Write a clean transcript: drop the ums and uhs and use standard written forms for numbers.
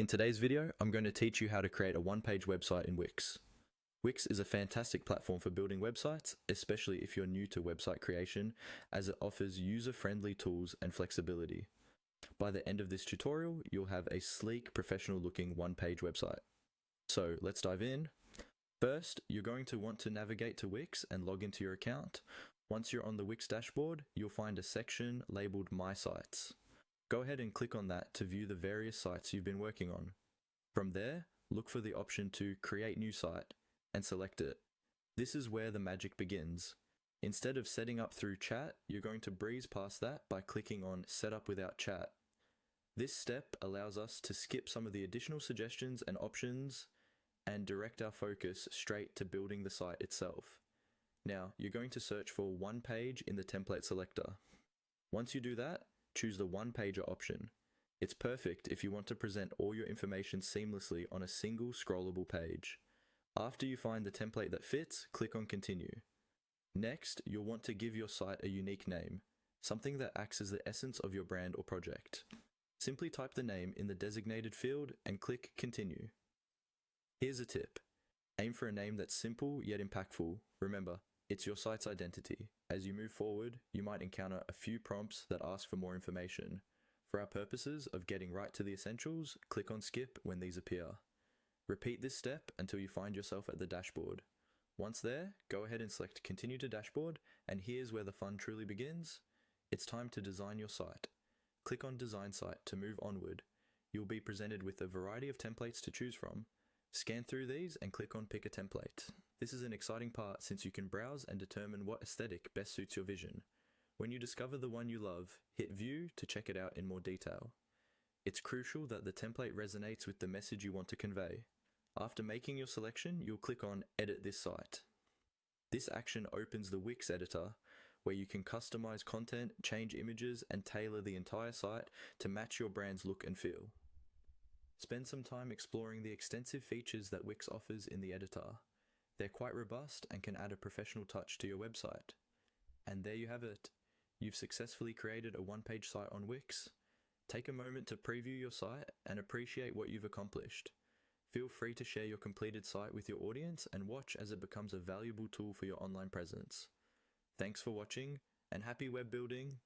In today's video, I'm going to teach you how to create a one-page website in Wix. Wix is a fantastic platform for building websites, especially if you're new to website creation, as it offers user-friendly tools and flexibility. By the end of this tutorial, you'll have a sleek, professional-looking one-page website. So let's dive in. First, you're going to want to navigate to Wix and log into your account. Once you're on the Wix dashboard, you'll find a section labeled My Sites. Go ahead and click on that to view the various sites you've been working on. From there, look for the option to Create New Site and select it. This is where the magic begins. Instead of setting up through chat, you're going to breeze past that by clicking on Set Up Without Chat. This step allows us to skip some of the additional suggestions and options and direct our focus straight to building the site itself. Now, you're going to search for one page in the template selector. Once you do that, choose the one-pager option. It's perfect if you want to present all your information seamlessly on a single scrollable page. After you find the template that fits, click on Continue. Next, you'll want to give your site a unique name, something that acts as the essence of your brand or project. Simply type the name in the designated field and click Continue. Here's a tip. Aim for a name that's simple yet impactful. Remember, it's your site's identity. As you move forward, you might encounter a few prompts that ask for more information. For our purposes of getting right to the essentials, click on Skip when these appear. Repeat this step until you find yourself at the dashboard. Once there, go ahead and select Continue to Dashboard, and here's where the fun truly begins. It's time to design your site. Click on Design Site to move onward. You'll be presented with a variety of templates to choose from. Scan through these and click on Pick a Template. This is an exciting part since you can browse and determine what aesthetic best suits your vision. When you discover the one you love, hit View to check it out in more detail. It's crucial that the template resonates with the message you want to convey. After making your selection, you'll click on Edit this site. This action opens the Wix editor, where you can customize content, change images, and tailor the entire site to match your brand's look and feel. Spend some time exploring the extensive features that Wix offers in the editor. They're quite robust and can add a professional touch to your website. And there you have it. You've successfully created a one-page site on Wix. Take a moment to preview your site and appreciate what you've accomplished. Feel free to share your completed site with your audience and watch as it becomes a valuable tool for your online presence. Thanks for watching, and happy web building!